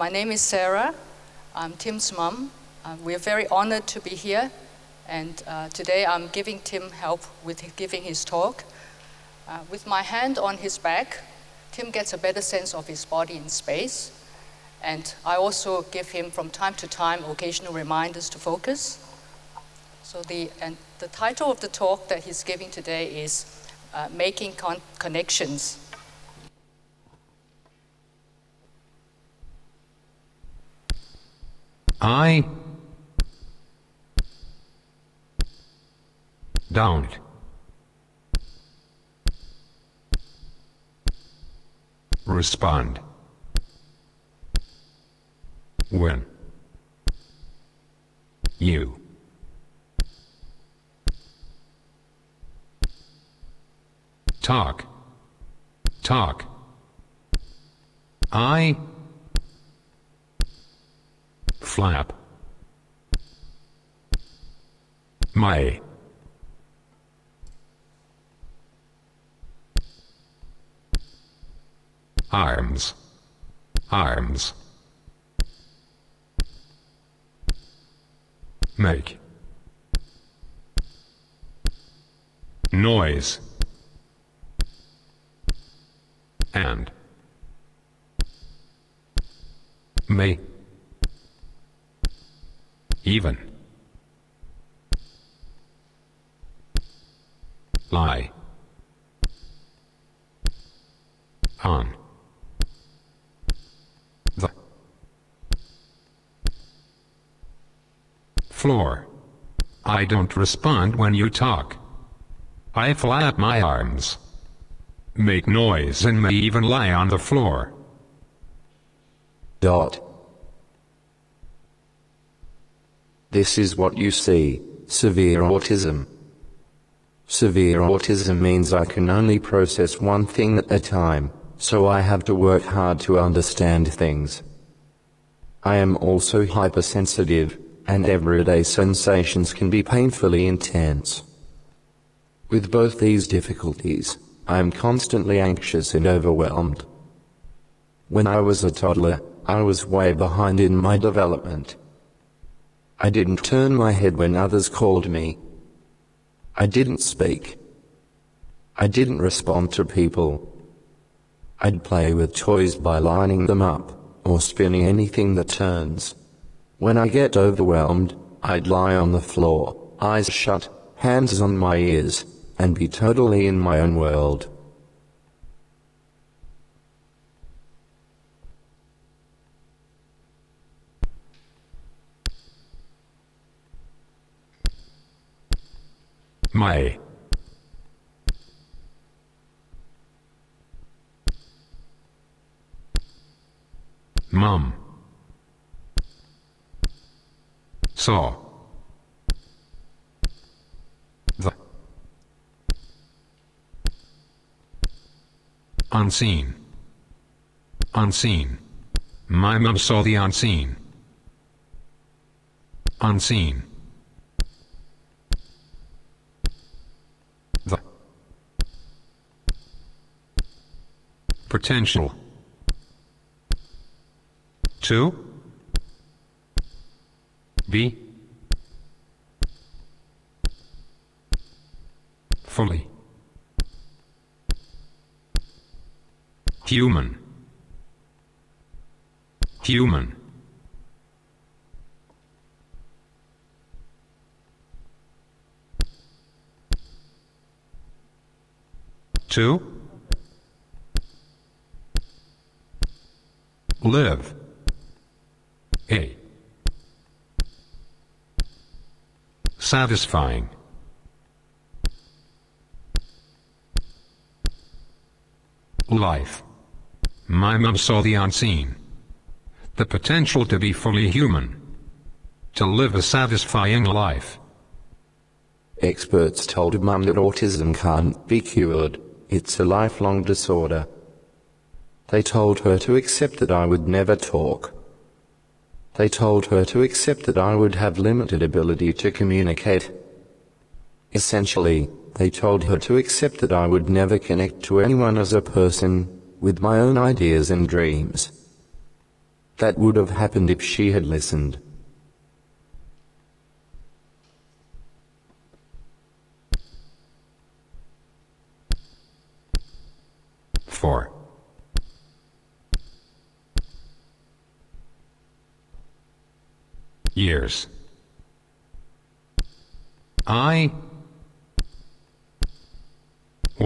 My name is Sarah. I'm Tim's mom. We're very honored to be here, and today I'm giving Tim help with giving his talk. With my hand on his back, Tim gets a better sense of his body in space, and I also give him from time to time occasional reminders to focus. So the title of the talk that he's giving today is Making Connections. I don't respond when you talk. I flap my arms make noise and may even lie on the floor. I don't respond when you talk. I flap my arms, make noise, and may even lie on the floor. This is what you see: severe autism. Severe autism means I can only process one thing at a time, so I have to work hard to understand things. I am also hypersensitive, and everyday sensations can be painfully intense. With both these difficulties, I am constantly anxious and overwhelmed. When I was a toddler, I was way behind in my development. I didn't turn my head when others called me. I didn't speak. I didn't respond to people. I'd play with toys by lining them up, or spinning anything that turns. When I get overwhelmed, I'd lie on the floor, eyes shut, hands on my ears, and be totally in my own world. My mom saw the unseen. My mom saw the unseen. The potential to be fully human. To live a satisfying life. My mom saw the unseen, the potential to be fully human, to live a satisfying life. Experts told Mum that autism can't be cured, it's a lifelong disorder. They told her to accept that I would never talk. They told her to accept that I would have limited ability to communicate. Essentially, they told her to accept that I would never connect to anyone as a person, with my own ideas and dreams. That would have happened if she had listened. For years, I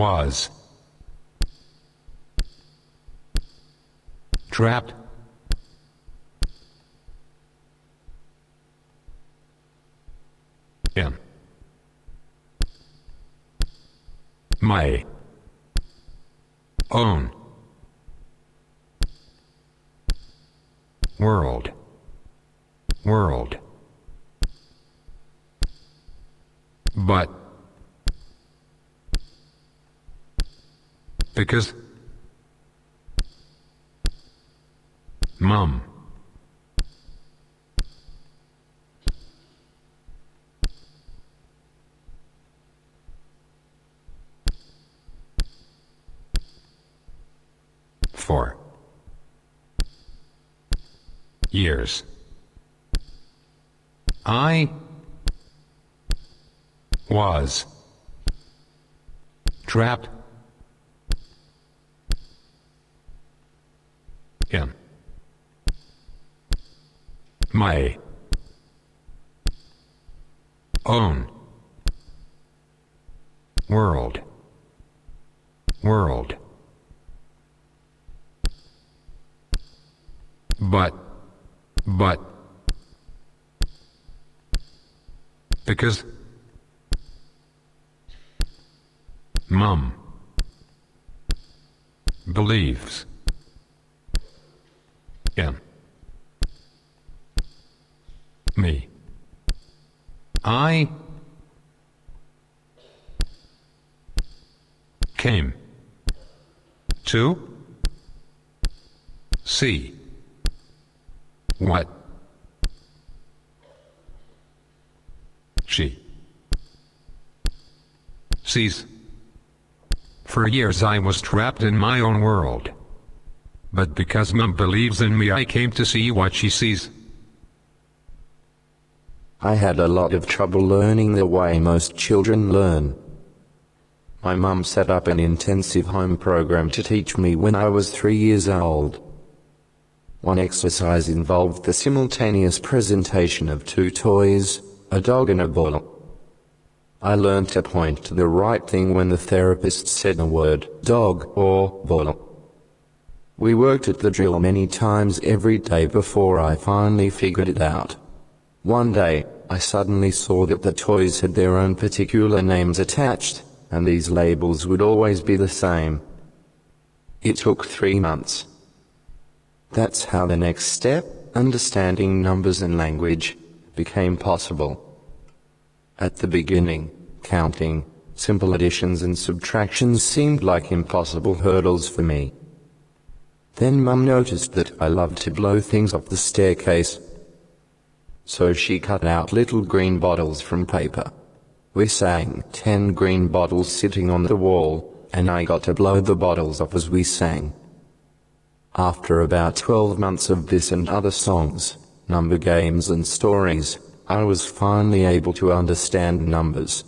was trapped in my own world. But because Mom for years, I was trapped in my own world. But because Mom believes in me, I came to see what she sees. For years I was trapped in my own world. But because Mom believes in me, I came to see what she sees. I had a lot of trouble learning the way most children learn. My mum set up an intensive home program to teach me when I was 3 years old. One exercise involved the simultaneous presentation of two toys, a dog and a ball. I learned to point to the right thing when the therapist said the word dog or ball. We worked at the drill many times every day before I finally figured it out. One day, I suddenly saw that the toys had their own particular names attached, and these labels would always be the same. It took 3 months. That's how the next step, understanding numbers and language, became possible. At the beginning, counting, simple additions and subtractions seemed like impossible hurdles for me. Then Mum noticed that I loved to blow things off the staircase. So she cut out little green bottles from paper. We sang 10 green bottles sitting on the wall, and I got to blow the bottles off as we sang. After about 12 months of this and other songs, number games and stories, I was finally able to understand numbers.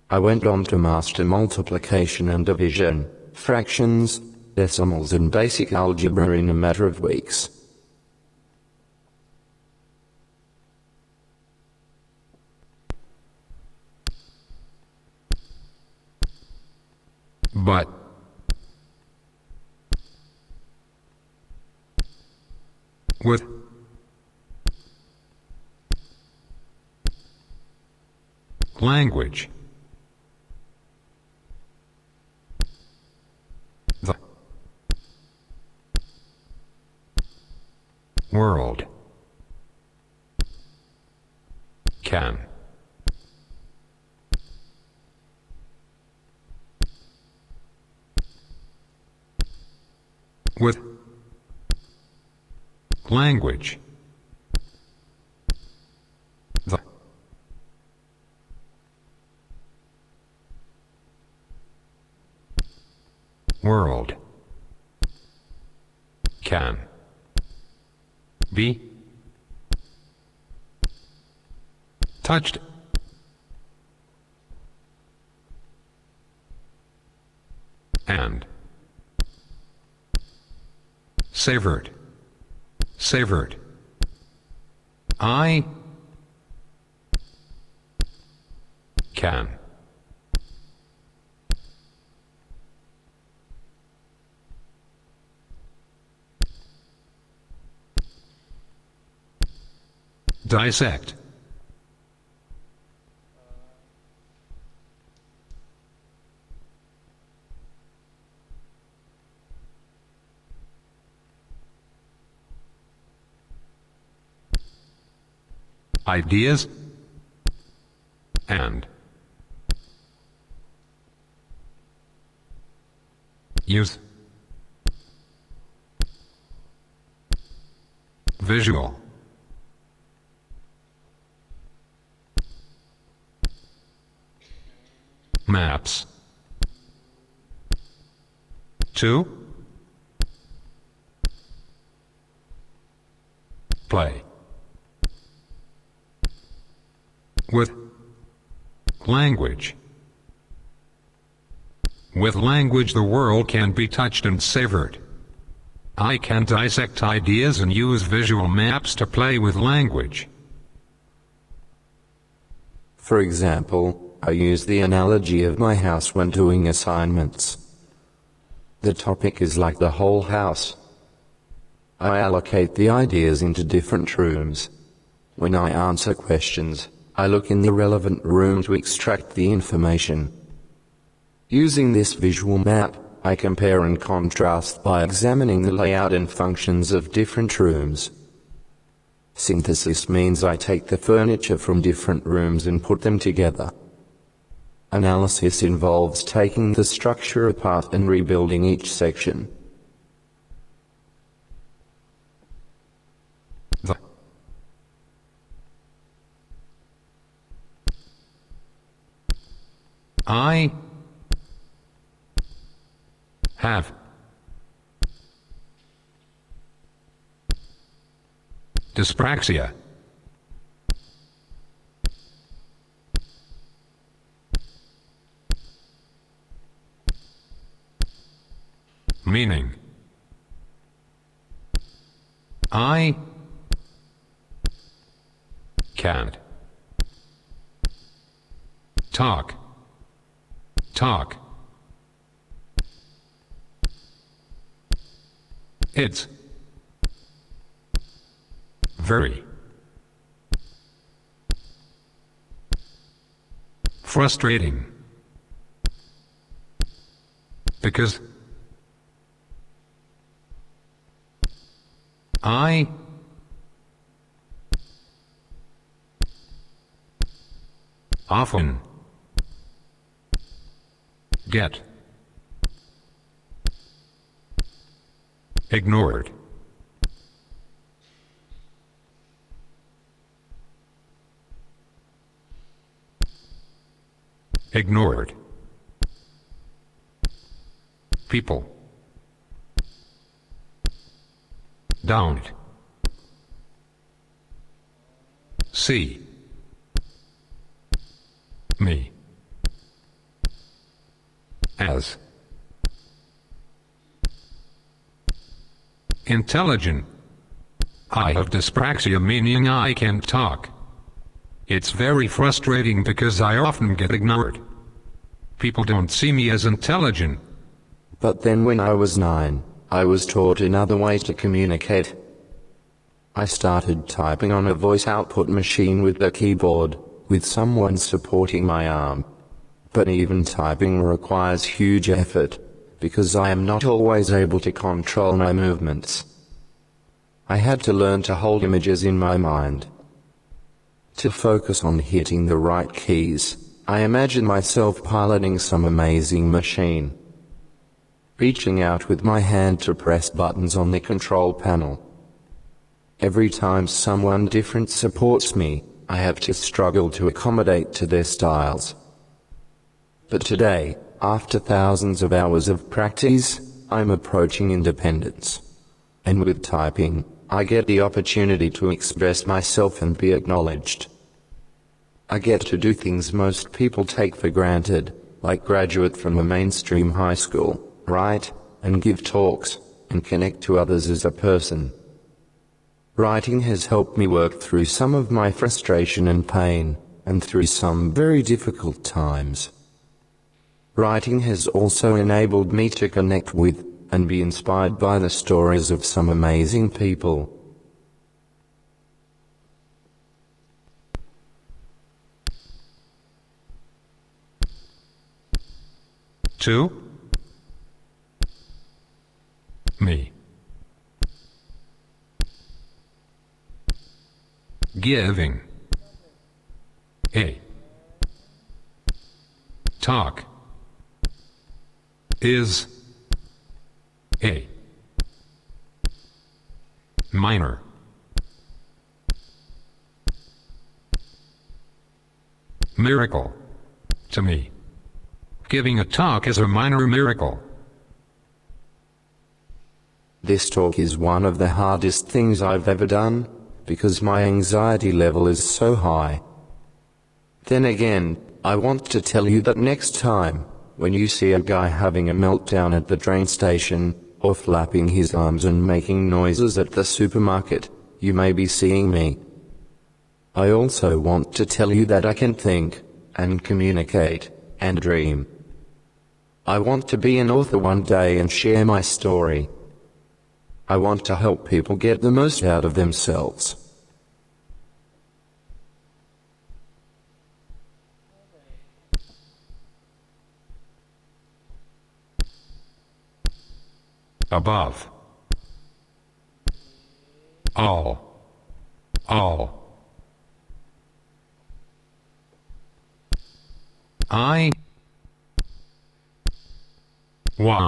I went on to master multiplication and division, fractions, decimals and basic algebra in a matter of weeks. But with language, the world can with language, the world can Be touched. And savored. Savored. I can dissect. Ideas and use visual maps to play with language. With language the world can be touched and savored. I can dissect ideas and use visual maps to play with language. For example, I use the analogy of my house when doing assignments. The topic is like the whole house. I allocate the ideas into different rooms. When I answer questions, I look in the relevant room to extract the information. Using this visual map, I compare and contrast by examining the layout and functions of different rooms. Synthesis means I take the furniture from different rooms and put them together. Analysis involves taking the structure apart and rebuilding each section. I have dyspraxia. Meaning, I can't talk. It's very frustrating because I often get ignored. Ignored. People don't see me as intelligent. I have dyspraxia, meaning I can't talk. It's very frustrating because I often get ignored. People don't see me as intelligent. But then when I was 9, I was taught another way to communicate. I started typing on a voice output machine with a keyboard, with someone supporting my arm. But even typing requires huge effort, because I am not always able to control my movements. I had to learn to hold images in my mind. To focus on hitting the right keys, I imagine myself piloting some amazing machine. Reaching out with my hand to press buttons on the control panel. Every time someone different supports me, I have to struggle to accommodate to their styles. But today, after thousands of hours of practice, I'm approaching independence. And with typing, I get the opportunity to express myself and be acknowledged. I get to do things most people take for granted, like graduate from a mainstream high school, write, and give talks, and connect to others as a person. Writing has helped me work through some of my frustration and pain, and through some very difficult times. Writing has also enabled me to connect with, and be inspired by the stories of some amazing people. To me. Giving a talk is a minor miracle to me. Giving a talk is a minor miracle. This talk is one of the hardest things I've ever done, because my anxiety level is so high. Then again, I want to tell you that next time, when you see a guy having a meltdown at the train station, or flapping his arms and making noises at the supermarket, you may be seeing me. I also want to tell you that I can think, and communicate, and dream. I want to be an author one day and share my story. I want to help people get the most out of themselves. Above all, I want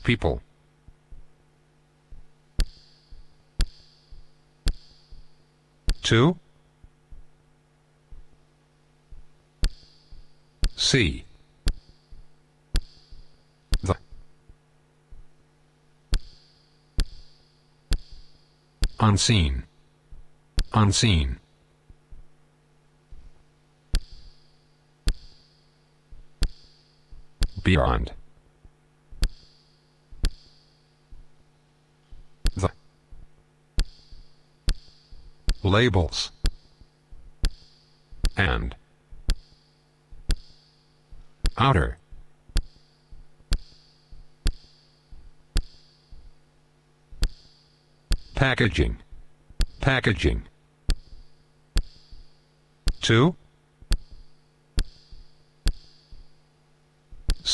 people to see the unseen,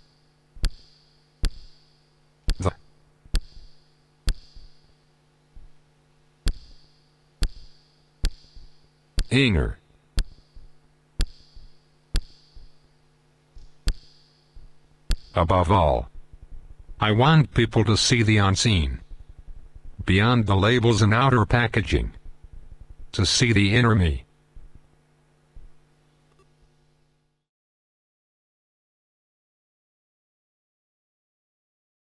beyond the labels and outer packaging to see the inner above all, I want people to see the unseen, beyond the labels and outer packaging, to see the inner me.